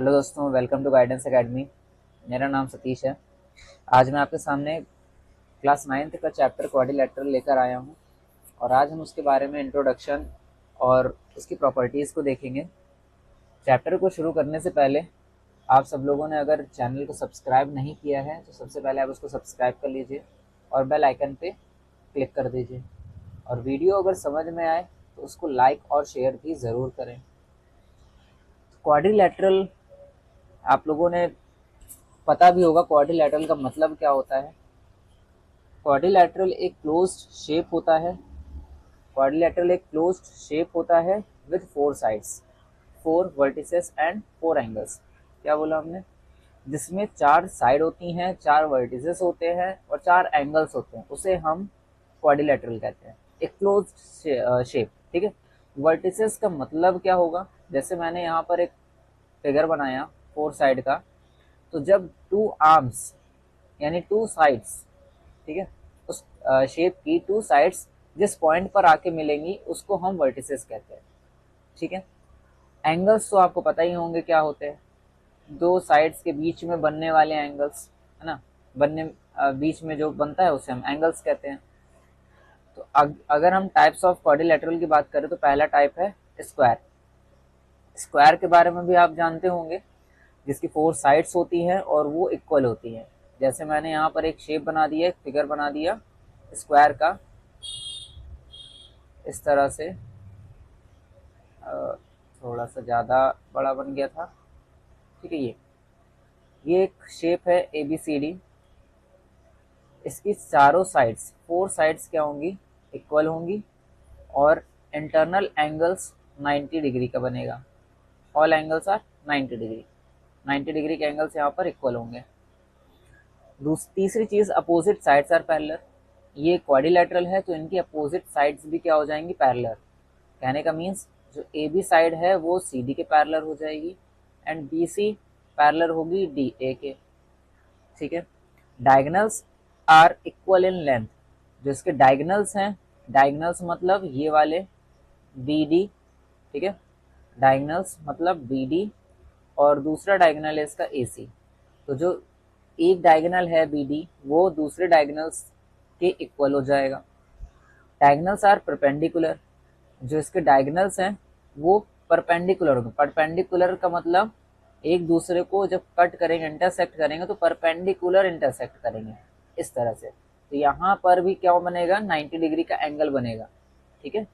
Hello दोस्तों, welcome to guidance academy. मेरा नाम सतीश है। आज मैं आपके सामने क्लास 9th का चैप्टर क्वाड्रिलेटरल लेकर आया हूं और आज हम उसके बारे में इंट्रोडक्शन और उसकी प्रॉपर्टीज़ को देखेंगे। चैप्टर को शुरू करने से पहले आप सब लोगों ने अगर चैनल को सब्सक्राइब नहीं किया है तो सबसे पहले आप उसको सब्सक्राइब कर लीजिए और बेल आइकन पे क्लिक कर दीजिए। और वीडियो अगर समझ में आए तो उसको लाइक और शेयर भी ज़रूर करें। क्वाड्रिलेटरल आप लोगों ने पता भी होगा क्वाड्रिलेटरल का मतलब क्या होता है। क्वाड्रिलेटरल एक क्लोज्ड शेप होता है। क्वाड्रिलेटरल एक क्लोज्ड शेप होता है with 4 sides, 4 vertices and 4 angles. क्या बोला हमने? जिसमें 4 साइड होती हैं, 4 वर्टिसेस होते हैं और 4 एंगल्स होते हैं, उसे हम क्वाड्रिलेटरल कहते हैं। एक क्लोज्ड शेप, ठीक है। वर्टिसेस का मतलब क्या होगा? जैसे मैंने यहाँ पर एक फिगर बनाया 4 साइड का, तो जब 2 आर्म्स यानी 2 साइड्स, ठीक है, उस शेप की 2 साइड्स जिस पॉइंट पर आके मिलेंगी उसको हम वर्टिसेस कहते हैं, ठीक है। एंगल्स तो आपको पता ही होंगे क्या होते हैं। 2 साइड्स के बीच में बनने वाले एंगल्स, है ना, बीच में जो बनता है उसे हम एंगल्स कहते हैं। तो अगर हम टाइप्स ऑफ क्वाड्रिलेटरल की बात करें तो पहला टाइप है स्क्वायर। स्क्वायर के बारे में भी आप जानते होंगे, जिसकी 4 साइड्स होती हैं और वो इक्वल होती हैं। जैसे मैंने यहाँ पर एक शेप बना दिया, एक फिगर बना दिया स्क्वायर का, इस तरह से थोड़ा सा ज़्यादा बड़ा बन गया था, ठीक है। ये एक शेप है ABCD। इसकी चारों साइड्स, 4 साइड्स क्या होंगी? इक्वल होंगी और इंटरनल एंगल्स 90 डिग्री का बनेगा। All angles are 90 degree. 90 degree के एंगल्स यहाँ पर इक्वल होंगे। तीसरी चीज, अपोजिट साइड्स आर पैरेलल। ये क्वाड्रिलेटरल है तो इनकी अपोजिट साइड्स भी क्या हो जाएंगी? पैरेलल। कहने का मीन्स जो AB साइड है वो CD के पैरेलल हो जाएगी एंड BC पैरेलल होगी DA के, ठीक है। Diagonals are equal in length. जो इसके डायगोनल्स हैं, डायगोनल्स मतलब ये वाले BD, ठीक है। डायगोनल्स मतलब BD और दूसरा डायगोनल है इसका AC। तो जो एक डायगोनल है BD वो दूसरे डायगोनल्स के इक्वल हो जाएगा। Diagonals are perpendicular. जो इसके डायगोनल्स हैं वो परपेंडिकुलर होंगे। परपेंडिकुलर का मतलब एक दूसरे को जब कट करेंगे, इंटरसेक्ट करेंगे तो परपेंडिकुलर इंटरसेक्ट करेंगे, इस तरह से। तो यहाँ पर भी क्या बनेगा? 90 डिग्री का एंगल बनेगा, ठीक है।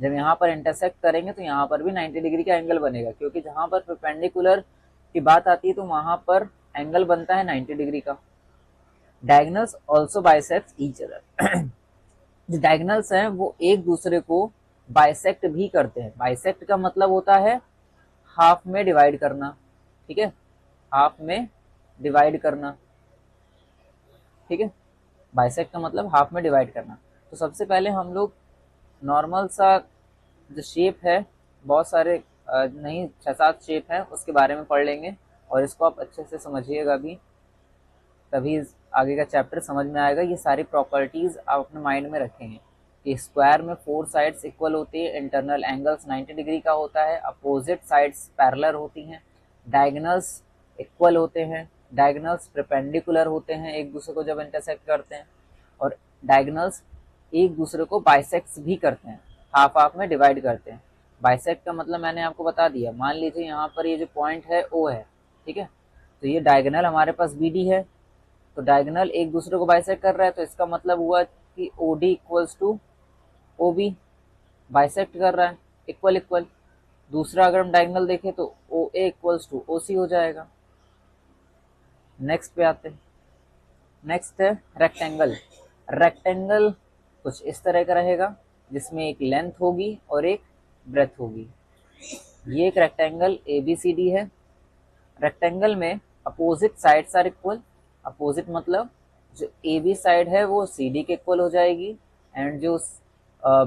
जब यहाँ पर इंटरसेक्ट करेंगे तो यहाँ पर भी 90 डिग्री का एंगल बनेगा, क्योंकि जहाँ पर परपेंडिकुलर की बात आती है तो वहां पर एंगल बनता है 90 डिग्री का। Diagonals also bisect each other. जो डायगोनल्स हैं वो एक दूसरे को बाइसेक्ट भी करते हैं। बाइसेक्ट का मतलब होता है हाफ में डिवाइड करना, ठीक है, हाफ में डिवाइड करना, ठीक है। बाइसेक्ट का मतलब हाफ में डिवाइड करना। तो सबसे पहले हम लोग नॉर्मल सा जो शेप है, बहुत सारे नहीं 6-7 शेप है, उसके बारे में पढ़ लेंगे और इसको आप अच्छे से समझिएगा भी, तभी आगे का चैप्टर समझ में आएगा। ये सारी प्रॉपर्टीज आप अपने माइंड में रखेंगे कि स्क्वायर में 4 साइड्स इक्वल होती है, इंटरनल एंगल्स 90 डिग्री का होता है, अपोजिट साइड्स पैरेलल होती हैं, डायगोनल्स इक्वल होते हैं, डायगोनल्स परपेंडिकुलर होते हैं एक दूसरे को जब इंटरसेक्ट करते हैं, और डायगोनल्स एक दूसरे को बाइसेक्ट भी करते हैं, हाफ हाफ में डिवाइड करते हैं। बाइसेक्ट का मतलब मैंने आपको बता दिया। मान लीजिए यहाँ पर ये जो पॉइंट है O है, ठीक है, तो ये डायगोनल हमारे पास BD है, तो डायगोनल एक दूसरे को बाइसेक्ट कर रहा है, तो इसका मतलब हुआ कि OD equals to OB, bisect कर रहा है, इक्वल इक्वल। दूसरा अगर हम डायगोनल देखें तो OA इक्वल्स टू OC हो जाएगा। नेक्स्ट पे आते हैं। नेक्स्ट है रेक्टेंगल। रेक्टेंगल कुछ इस तरह का रहेगा, जिसमें एक लेंथ होगी और एक ब्रेथ होगी। ये एक रेक्टेंगल ABCD है। रेक्टेंगल में opposite sides are equal. Opposite मतलब जो AB साइड है वो CD के इक्वल हो जाएगी एंड जो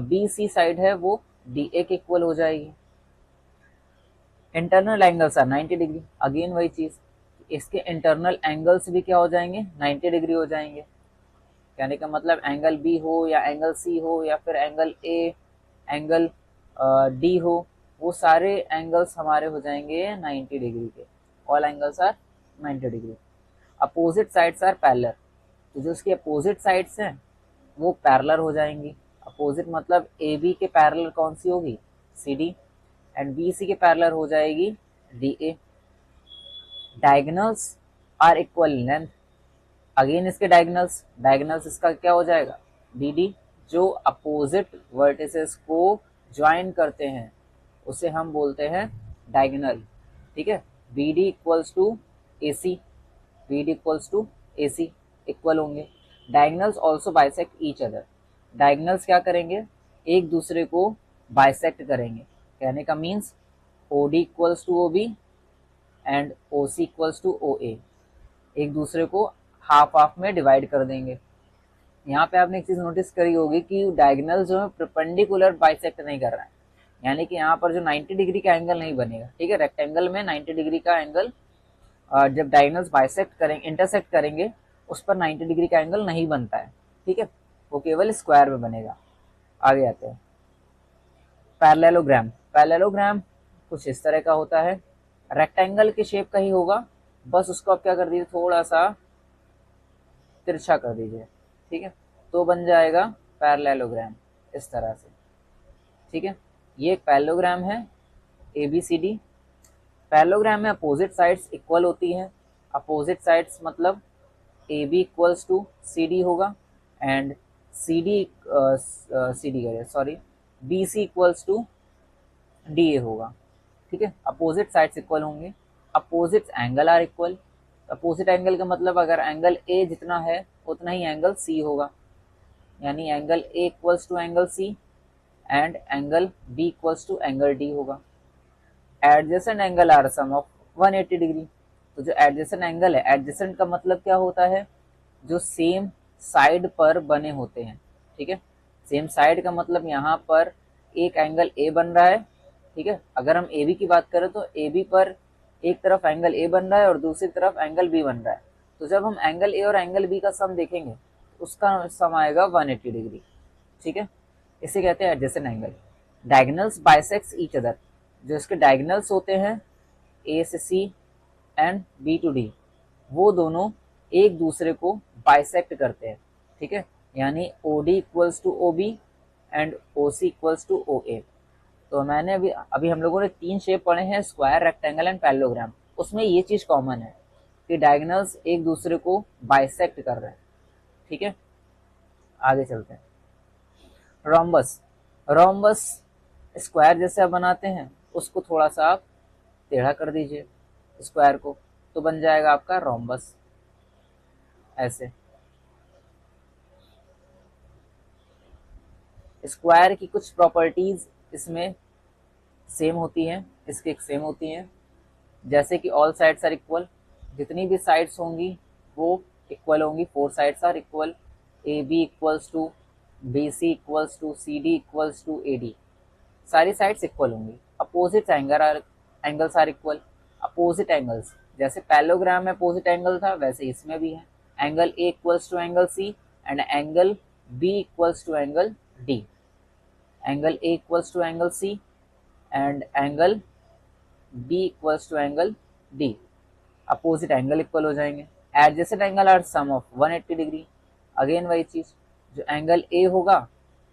BC साइड है वो DA के इक्वल हो जाएगी। Internal angles are 90 degree. Again वही चीज, इसके इंटरनल एंगल्स भी क्या हो जाएंगे? 90 डिग्री हो जाएंगे। कहने का मतलब एंगल B हो या एंगल C हो या फिर एंगल A, एंगल D हो, वो सारे एंगल्स हमारे हो जाएंगे 90 डिग्री के। All angles are 90 degree. Opposite sides are parallel, तो जो उसकी अपोजिट साइड्स हैं वो पैरेलल हो जाएंगी। अपोजिट मतलब ए बी के पैरेलल कौन सी होगी, C D, and B C के पैरेलल हो जाएगी D A. Diagonals are equal length, again इसके डायगोनल्स, डायगोनल्स इसका क्या हो जाएगा, बी डी। जो अपोजिट वर्टिसेस को ज्वाइन करते हैं उसे हम बोलते हैं डायगोनल, ठीक है। B D equals to A C, B D equals to A C equal होंगे। Diagonals also bisect each other, diagonals क्या करेंगे, एक दूसरे को बाइसेक्ट करेंगे। कहने का means O D equals to O B and O C equals to O A, एक दूसरे को हाफ हाफ में डिवाइड कर देंगे। यहाँ पे आपने एक चीज नोटिस करी होगी कि डायगोनल जो है परपेंडिकुलर बाइसेक्ट नहीं कर रहा है, यानी कि यहाँ पर जो 90 डिग्री का एंगल नहीं बनेगा, ठीक है। रेक्टेंगल में 90 डिग्री का एंगल जब डायगोनल्स बाइसेक्ट करेंगे, इंटरसेक्ट करेंगे, उस पर 90 डिग्री का एंगल नहीं बनता है, ठीक है, वो केवल स्क्वायर में बनेगा। आगे आते हैं पैरेललोग्राम। पैरेललोग्राम कुछ इस तरह का होता है, रेक्टेंगल के शेप का ही होगा, बस उसको आप क्या कर दीजिए, थोड़ा सा तिरछा कर दीजिए, ठीक है, तो बन जाएगा पैरेललोग्राम इस तरह से, ठीक है। ये एक पैरेललोग्राम है A B C D. Parallelogram में अपोजिट साइड्स इक्वल होती हैं, अपोजिट साइड्स मतलब A B equals to C D होगा एंड सी डी करें sorry B C equals to D A होगा, ठीक है। अपोजिट साइड्स इक्वल होंगे, opposite angle are equal. Opposite angle का मतलब अगर एंगल ए जितना है उतना ही एंगल सी होगा, यानी angle A equals to angle C and angle B equals to angle D होगा। Adjacent angle are sum of 180 degree. तो जो एडजेसेंट एंगल है, एडजेसेंट का मतलब क्या होता है, जो सेम साइड पर बने होते हैं, ठीक है। सेम साइड का मतलब यहाँ पर एक एंगल ए बन रहा है, ठीक है। अगर हम ए बी की बात करें तो ए बी पर एक तरफ एंगल ए बन रहा है और दूसरी तरफ एंगल बी बन रहा है, तो जब हम एंगल ए और एंगल बी का सम देखेंगे उसका सम आएगा 180 डिग्री, ठीक है। इसे कहते हैं adjacent angle. Diagonals bisects each other, जो इसके डायगोनल्स होते हैं ए से सी एंड बी टू डी, वो दोनों एक दूसरे को बाइसेक्ट करते हैं, ठीक है, यानी O D equals to O B and O C equals to O A. तो मैंने अभी हम लोगों ने 3 शेप पढ़े हैं, स्क्वायर, रेक्टेंगल एंड पैरेललोग्राम। उसमें ये चीज कॉमन है कि डायगोनल्स एक दूसरे को बाइसेक्ट कर रहे हैं, ठीक है। आगे चलते हैं। रोम्बस, रोम्बस स्क्वायर जैसे आप बनाते हैं उसको थोड़ा सा आप टेढ़ा कर दीजिए स्क्वायर को, तो बन जाएगा आपका रोम्बस ऐसे। स्क्वायर की कुछ प्रॉपर्टीज इसमें सेम होती हैं, इसकी एक सेम होती हैं, जैसे कि ऑल साइड्स आर इक्वल, जितनी भी साइड्स होंगी वो इक्वल होंगी, 4 sides are equal, A B equals to B C equals to C D equals to A D, सारी साइड्स इक्वल होंगी। Opposite angles are equal, opposite angles जैसे parallelogram में opposite angle था वैसे इसमें भी है, angle A equals to angle C and angle B equals to angle D, angle A equals to angle C and angle B equals to angle D, opposite angle equal हो जाएंगे। Adjacent angle are sum of 180 degree, again वही चीज, जो angle A होगा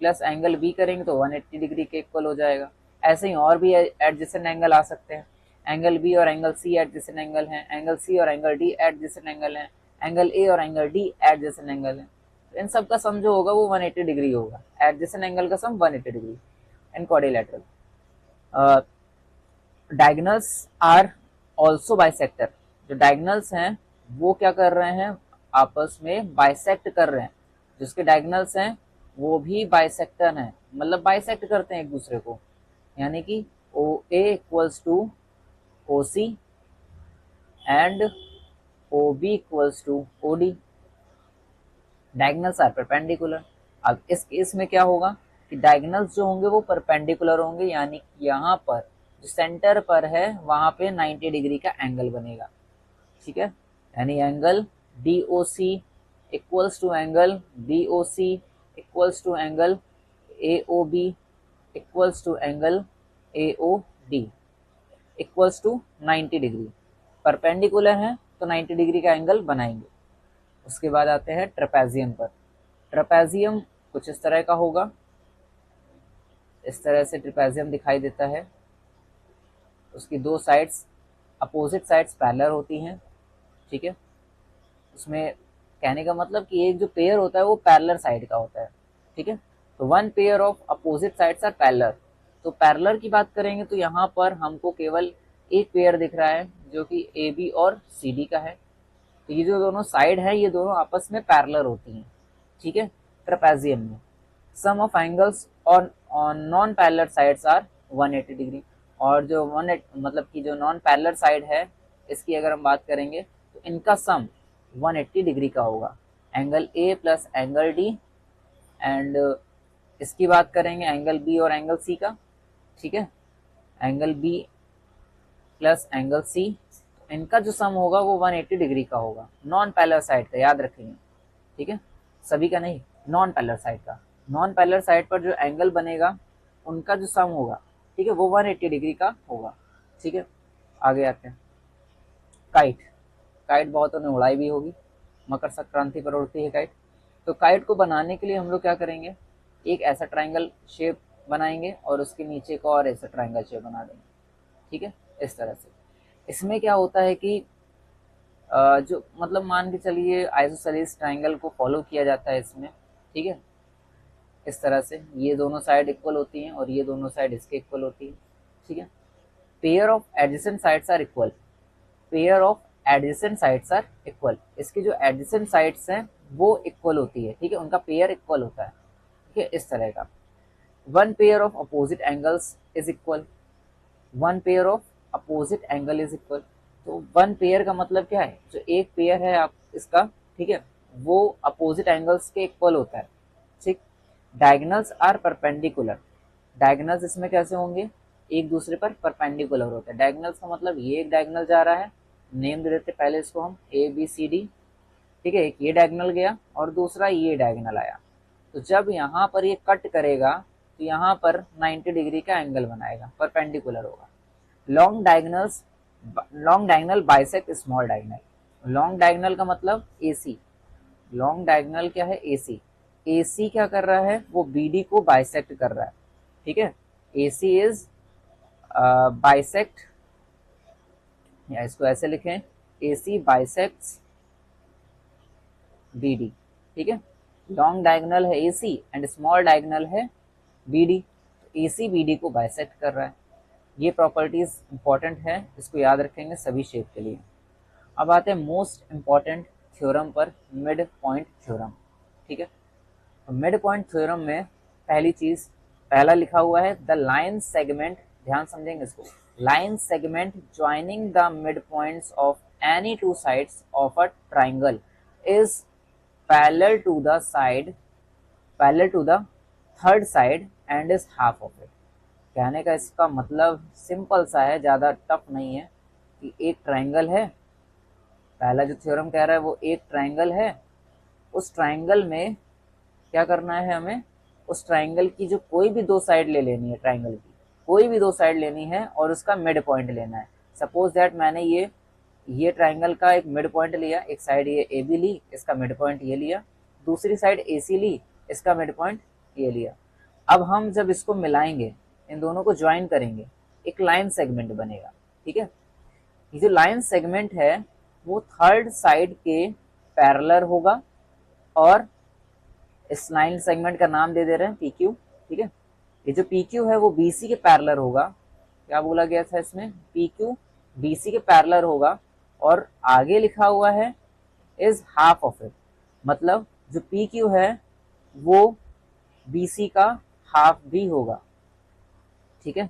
plus angle B करेंगे तो 180 degree के equal हो जाएगा। ऐसे ही और भी एडजेसेंट एंगल आ सकते हैं, एंगल बी और एंगल सी एडजेसेंट एंगल हैं, एंगल सी और एंगल डी एडजेसेंट एंगल हैं, एंगल ए और एंगल डी एडजेसेंट एंगल हैं। तो इन सब का सम जो होगा वो 180 डिग्री होगा, एडजेसेंट एंगल का sum 180 degree. And quadrilateral, diagonals are also bisector, जो डायगोनल्स हैं वो क्या कर रहे हैं, आपस में बाइसेक्ट कर रहे हैं, जिसके डायगोनल्स हैं वो भी बाइसेक्टर हैं, मतलब बाइसेक्ट करते हैं एक दूसरे को, यानी कि O A equals to O C and O B equals to O D, diagonals are perpendicular. अब इस केस में क्या होगा कि डायगोनल्स जो होंगे वो परपेंडिकुलर होंगे, यानी यहाँ पर जो सेंटर पर है वहां पे 90 डिग्री का एंगल बनेगा, ठीक है, यानी angle D O C equals to angle B O C equals to angle A O B equals to angle A O D equals to 90 degree. Perpendicular हैं तो 90 डिग्री का एंगल बनाएंगे। उसके बाद आते हैं ट्रेपेजियम पर। ट्रेपेजियम कुछ इस तरह का होगा, इस तरह से ट्रेपेजियम दिखाई देता है। उसकी दो साइड्स, अपोजिट साइड्स पैरेलल होती हैं, ठीक है। उसमें कहने का मतलब कि एक जो पेयर होता है वो पैरेलल साइड का होता है, ठीक है। तो one pair of opposite sides are parallel. तो पैरेलल की बात करेंगे तो यहाँ पर हमको केवल एक पेयर दिख रहा है जो कि ए बी और सी डी का है। तो ये जो दोनों साइड है ये दोनों आपस में पैरेलल होती हैं, ठीक है, ट्रेपेजियम में। Sum of angles on non parallel sides are 180 degree. और जो मतलब कि जो नॉन पैरेलल साइड है इसकी अगर हम बात करेंगे तो इनका सम 180 डिग्री का होगा, angle A plus angle D. And इसकी बात करेंगे एंगल बी और एंगल सी का, ठीक है, angle B plus angle C, इनका जो सम होगा वो 180 डिग्री का होगा, नॉन पैरेलल साइड का, याद रखेंगे, ठीक है, सभी का नहीं, नॉन पैरेलल साइड का। नॉन पैरेलल साइड पर जो एंगल बनेगा उनका जो सम होगा, ठीक है, वो 180 डिग्री का होगा, ठीक है। आगे आते हैं काइट। काइट बहुतों ने उड़ाई भी होगी, मकर संक्रांति पर उड़ती है काइट। तो काइट को बनाने के लिए हम लोग क्या करेंगे, एक ऐसा ट्राइंगल शेप बनाएंगे और उसके नीचे को और ऐसा ट्राइंगल शेप बना देंगे, ठीक है, इस तरह से। इसमें क्या होता है कि जो मतलब मान के चलिए आइसोसेलेस ट्राइंगल को फॉलो किया जाता है इसमें, ठीक है, इस तरह से ये दोनों साइड इक्वल होती हैं और ये दोनों साइड इसके इक्वल होती है, ठीक है। Pair of adjacent sides are equal, pair of adjacent sides are equal, इसकी जो एडजेसेंट साइड्स हैं वो इक्वल होती है, ठीक है, उनका पेयर इक्वल होता है, ठीक है, इस तरह का। One pair of opposite angles is equal, one pair of opposite angle is equal. तो वन पेयर का मतलब क्या है, जो एक पेयर है आप इसका, ठीक है, वो अपोजिट एंगल्स के इक्वल होता है, ठीक। डायगोनल्स आर परपेंडिकुलर, डायगोनल्स इसमें कैसे होंगे, एक दूसरे पर परपेंडिकुलर होते हैं। डायगोनल्स का मतलब ये एक डायगोनल जा रहा है, नेम दे देते पहले इसको हम ए बी सी डी, ठीक है, एक ये डायगोनल गया और दूसरा ये डायगोनल आया। तो जब यहाँ पर ये कट करेगा तो यहाँ पर 90 डिग्री का एंगल बनाएगा, परपेंडिकुलर होगा। Long diagonal bisect small diagonal. Long diagonal का मतलब AC, लॉन्ग डायगोनल क्या है, AC। AC क्या कर रहा है, वो BD को बाइसेक्ट कर रहा है, ठीक है। AC इज बाइसेक्ट, या इसको ऐसे लिखें, AC बाइसेक्ट्स BD, ठीक है। लॉन्ग डायगोनल है AC एंड स्मॉल डायगोनल है BD, तो AC BD को बाइसेक्ट कर रहा है। ये प्रॉपर्टीज इंपॉर्टेंट है, इसको याद रखेंगे सभी शेप के लिए। अब आते हैं मोस्ट इंपॉर्टेंट थ्योरम पर, मिड पॉइंट थ्योरम, ठीक है। तो मिड पॉइंट थ्योरम में पहली चीज, पहला लिखा हुआ है द लाइन सेगमेंट, ध्यान समझेंगे इसको, line segment joining the mid points of any two sides of a triangle is parallel to the side, parallel to the third side and is half of it. कहने का इसका मतलब simple सा है, ज़्यादा टफ नहीं है, कि एक ट्राइंगल है, पहला जो थ्योरम कह रहा है वो एक ट्राइंगल है, उस ट्राइंगल में क्या करना है हमें, उस ट्राइंगल की जो कोई भी दो साइड ले लेनी है, ट्राइंगल की कोई भी दो साइड लेनी है और उसका मिड पॉइंट लेना है। सपोज दैट मैंने ये ट्राइंगल का एक मिड पॉइंट लिया, एक साइड ये ए बी ली, इसका मिड पॉइंट ये लिया, दूसरी साइड ए सी ली, इसका मिड पॉइंट ये लिया। अब हम जब इसको मिलाएंगे, इन दोनों को ज्वाइन करेंगे, एक लाइन सेगमेंट बनेगा, ठीक है। ये जो लाइन सेगमेंट है वो थर्ड साइड के पैरेलल होगा और इस लाइन सेगमेंट का नाम दे दे रहे हैं PQ, ठीक है। ये जो PQ है वो BC के पैरेलल होगा, क्या बोला गया था इसमें, PQ BC के पैरेलल होगा और आगे लिखा हुआ है इज हाफ ऑफ इट, मतलब जो PQ है वो BC का हाफ भी होगा, ठीक है।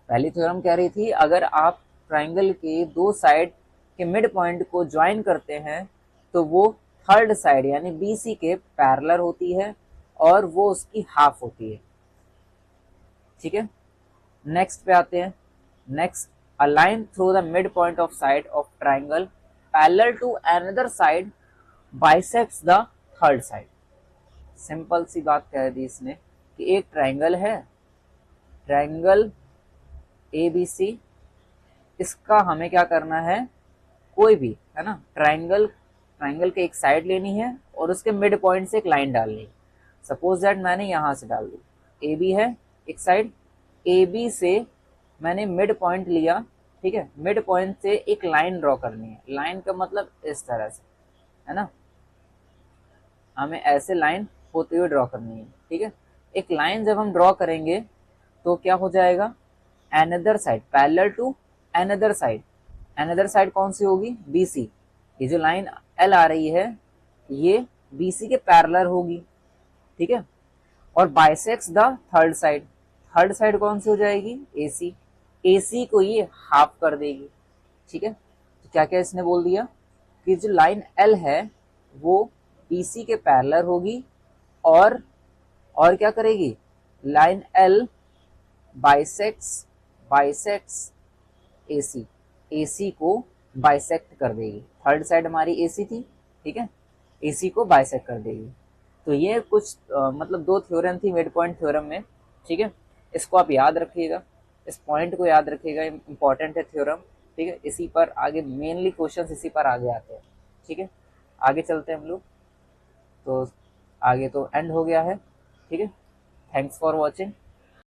पहली थ्योरम कह रही थी अगर आप ट्राइंगल के दो साइड के मिड पॉइंट को ज्वाइन करते हैं तो वो थर्ड साइड यानी BC के पैरेलल होती है और वो उसकी हाफ होती है, ठीक है। नेक्स्ट पे आते हैं, next, a line through the mid point of side of triangle parallel to another side bisects the third side. Simple सी बात कह दी इसने कि एक ट्राइंगल है, ट्राइंगल ABC, इसका हमें क्या करना है, कोई भी है ना ट्राइंगल, ट्राइंगल के एक साइड लेनी है और उसके मिड पॉइंट से एक लाइन डालनी है। सपोज दैट मैंने यहां से डाल दी, ए बी है एक साइड, ए बी से मैंने मिड पॉइंट लिया, ठीक है, मिड पॉइंट से एक लाइन ड्रॉ करनी है। लाइन का मतलब इस तरह से, है ना, हमें ऐसे लाइन होते हुए ड्रॉ करनी है, ठीक है। एक लाइन जब हम ड्रॉ करेंगे तो क्या हो जाएगा, another side parallel to another side, another side कौन सी होगी, बीसी। ये जो लाइन एल आ रही है ये बीसी के पैरेलल होगी, ठीक है। और bisects the third side, third side कौन सी हो जाएगी, एसी, एसी को ये हाफ कर देगी, ठीक है। तो क्या क्या इसने बोल दिया कि जो लाइन एल है वो बीसी के पैरेलल होगी और क्या करेगी, line L bisects, bisects AC, AC को बाइसेक्ट कर देगी। थर्ड साइड हमारी एसी थी, ठीक है, एसी को बाइसेक्ट कर देगी। तो ये कुछ मतलब दो थ्योरम थी मिड पॉइंट थ्योरम में, ठीक है। इसको आप याद रखिएगा, इस पॉइंट को याद रखिएगा, इंपॉर्टेंट है थ्योरम, ठीक है। इसी पर आगे मेनली क्वेश्चंस इसी पर आगे आते हैं, ठीक है। आगे चलते हैं हम लोग, तो आगे तो एंड हो गया है, ठीक है। Thanks for watching.